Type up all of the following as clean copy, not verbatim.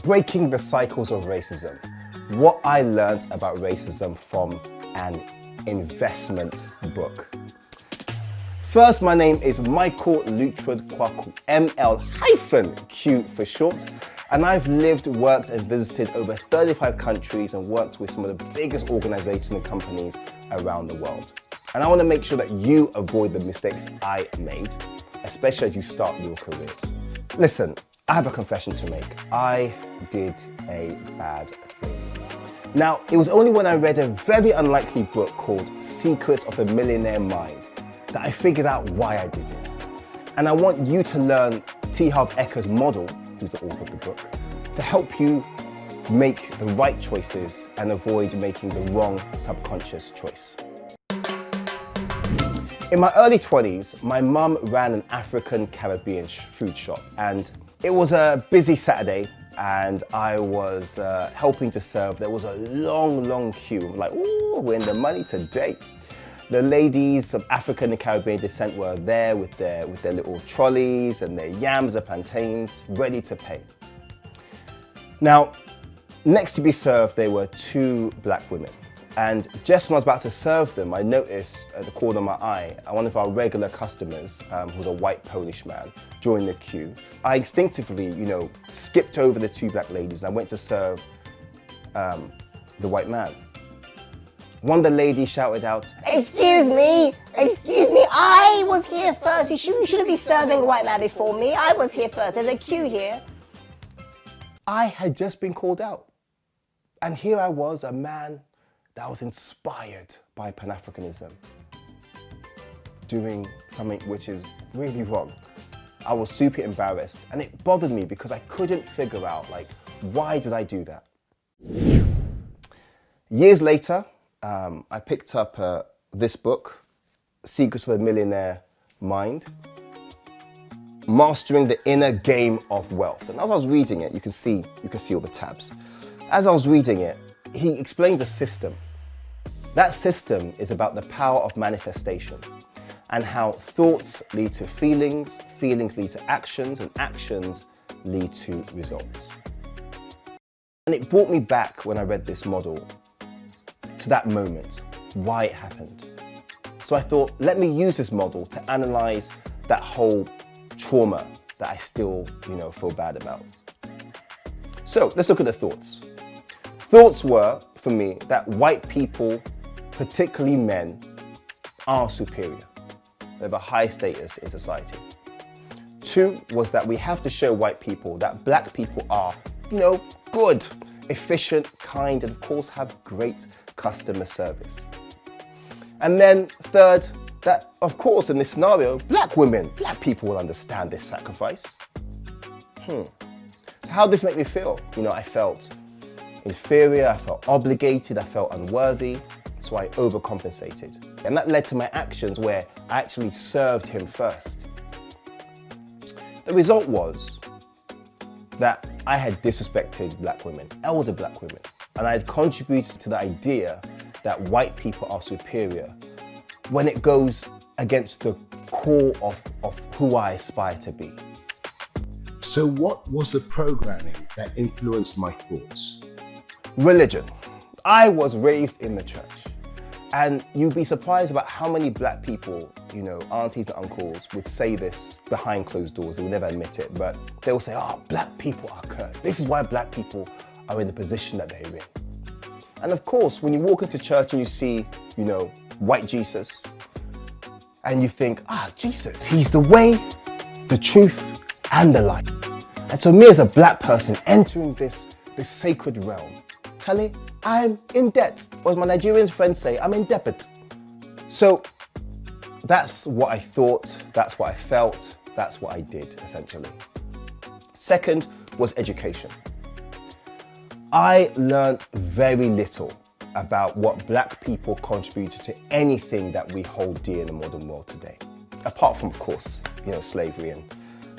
Breaking the Cycles of Racism. What I learned about racism from an investment book. First, my name is Michael Lutred Kwaku, ML-Q for short, and I've lived, worked and visited over 35 countries and worked with some of the biggest organizations and companies around the world. And I want to make sure that you avoid the mistakes I made, especially as you start your careers. Listen, I have a confession to make. I did a bad thing. Now, it was only when I read a very unlikely book called Secrets of the Millionaire Mind that I figured out why I did it. And I want you to learn T. Harv Eker's model, who's the author of the book, to help you make the right choices and avoid making the wrong subconscious choice. In my early 20s, my mum ran an African Caribbean food shop, and it was a busy Saturday and I was helping to serve. There was a long queue. I'm like, ooh, we're in the money today. The ladies of African and Caribbean descent were there with their little trolleys and their yams or plantains, ready to pay. Now, next to be served, there were two black women. And just when I was about to serve them, I noticed at the corner of my eye, one of our regular customers, who was a white Polish man, joined the queue. I instinctively, skipped over the two black ladies and I went to serve the white man. One of the ladies shouted out, Excuse me, I was here first. You shouldn't be serving a white man before me. I was here first, there's a queue here. I had just been called out. And here I was, a man that was inspired by Pan-Africanism, doing something which is really wrong. I was super embarrassed and it bothered me because I couldn't figure out, why did I do that? Years later, I picked up this book, Secrets of the Millionaire Mind, Mastering the Inner Game of Wealth. And as I was reading it, you can see all the tabs. As I was reading it, he explains a system. That system is about the power of manifestation and how thoughts lead to feelings, feelings lead to actions, and actions lead to results. And it brought me back when I read this model to that moment, why it happened. So I thought, let me use this model to analyze that whole trauma that I still, feel bad about. So let's look at the thoughts. Thoughts were, for me, that white people, particularly men, are superior. They have a high status in society. 2 was that we have to show white people that black people are, good, efficient, kind, and of course have great customer service. And then 3rd, that of course in this scenario, black people will understand this sacrifice. So how did this make me feel? I felt inferior, I felt obligated, I felt unworthy, so I overcompensated. And that led to my actions where I actually served him first. The result was that I had disrespected black women, elder black women, and I had contributed to the idea that white people are superior when it goes against the core of who I aspire to be. So what was the programming that influenced my thoughts? Religion. I was raised in the church. And you'd be surprised about how many black people, aunties and uncles would say this behind closed doors. They would never admit it, but they will say, black people are cursed. This is why black people are in the position that they're in. And of course, when you walk into church and you see, white Jesus, and you think, Jesus, he's the way, the truth, and the light. And so me as a black person entering this sacred realm, Charlie, I'm in debt. Or as my Nigerian friends say, I'm in debit. So that's what I thought, that's what I felt, that's what I did, essentially. 2nd was education. I learned very little about what black people contributed to anything that we hold dear in the modern world today. Apart from, of course, slavery, and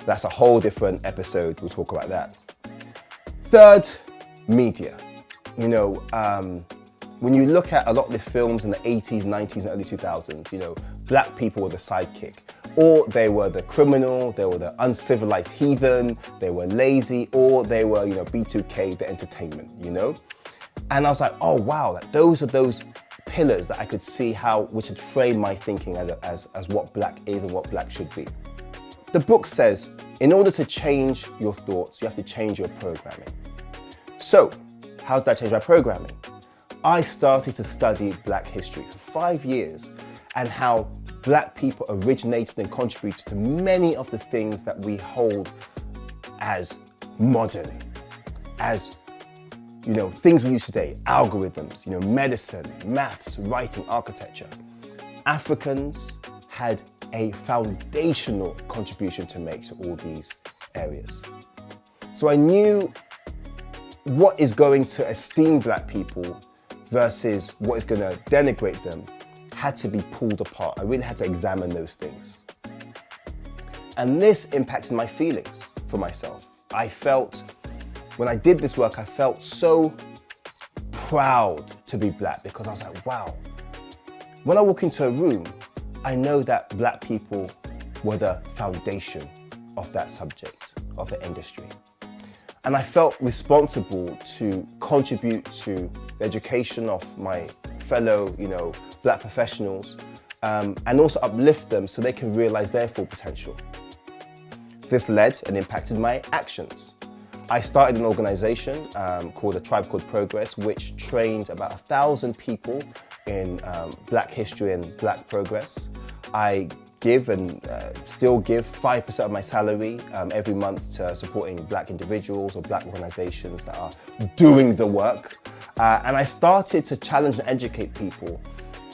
that's a whole different episode, we'll talk about that. 3rd, media. When you look at a lot of the films in the 80s, 90s, and early 2000s, black people were the sidekick, or they were the criminal, they were the uncivilized heathen, they were lazy, or they were, B2K, the entertainment, And I was like, oh wow, those are those pillars that I could see which had framed my thinking as what black is and what black should be. The book says, in order to change your thoughts, you have to change your programming. So, how did I change my programming? I started to study black history for 5 years and how black people originated and contributed to many of the things that we hold as modern, as things we use today, algorithms, medicine, maths, writing, architecture. Africans had a foundational contribution to make to all these areas. So I knew what is going to esteem black people versus what is going to denigrate them had to be pulled apart. I really had to examine those things. And this impacted my feelings for myself. When I did this work, I felt so proud to be black because I was like, wow. When I walk into a room, I know that black people were the foundation of that subject, of the industry. And I felt responsible to contribute to the education of my fellow, black professionals, and also uplift them so they can realize their full potential. This led and impacted my actions. I started an organization called A Tribe Called Progress, which trained about 1,000 people in black history and black progress. I give and still give 5% of my salary every month to supporting black individuals or black organizations that are doing the work. And I started to challenge and educate people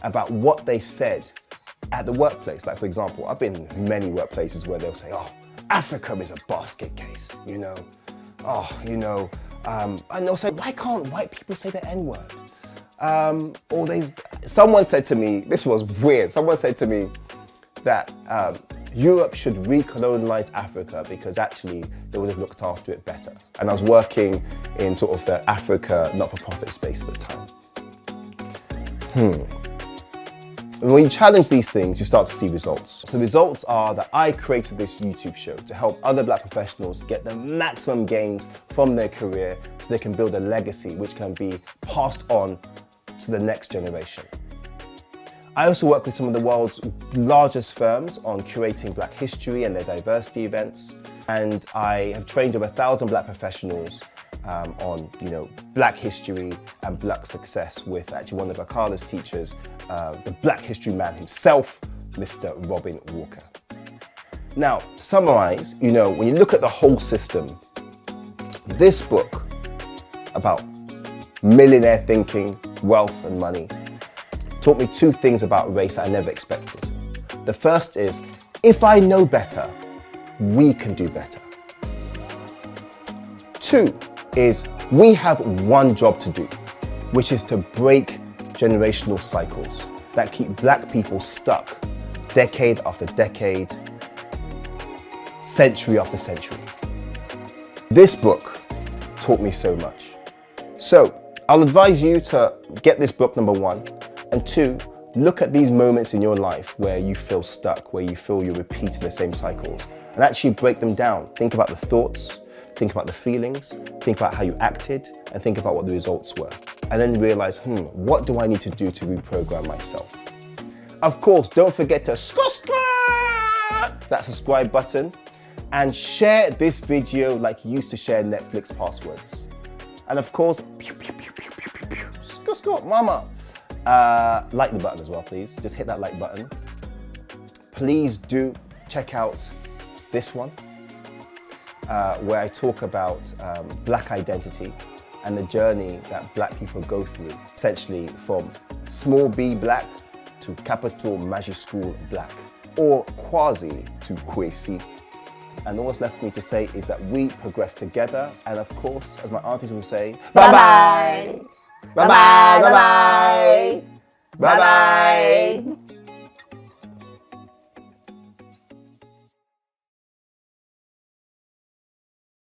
about what they said at the workplace. Like, for example, I've been in many workplaces where they'll say, oh, Africa is a basket case, and they'll say, why can't white people say the N-word? Someone said to me, this was weird, someone said to me that Europe should recolonialize Africa because actually they would have looked after it better. And I was working in sort of the Africa not-for-profit space at the time. And when you challenge these things, you start to see results. So the results are that I created this YouTube show to help other black professionals get the maximum gains from their career so they can build a legacy which can be passed on to the next generation. I also work with some of the world's largest firms on curating black history and their diversity events. And I have trained over 1,000 black professionals on black history and black success with actually one of Akala's teachers, the black history man himself, Mr. Robin Walker. Now, to summarize, when you look at the whole system, this book about millionaire thinking, wealth and money taught me 2 things about race that I never expected. The first is, if I know better, we can do better. 2 is, we have one job to do, which is to break generational cycles that keep black people stuck decade after decade, century after century. This book taught me so much. So I'll advise you to get this book, number 1, and 2, look at these moments in your life where you feel stuck, where you feel you're repeating the same cycles, and actually break them down. Think about the thoughts, think about the feelings, think about how you acted, and think about what the results were. And then realize, what do I need to do to reprogram myself? Of course, don't forget to that subscribe button and share this video like you used to share Netflix passwords. And of course, mama. Like the button as well, please. Just hit that like button. Please do check out this one, where I talk about black identity and the journey that black people go through, essentially from small b black to capital majuscule black, or quasi to quasi. And all that's left for me to say is that we progress together, and of course, as my aunties would say, bye-bye. Bye-bye. Bye-bye. Bye-bye.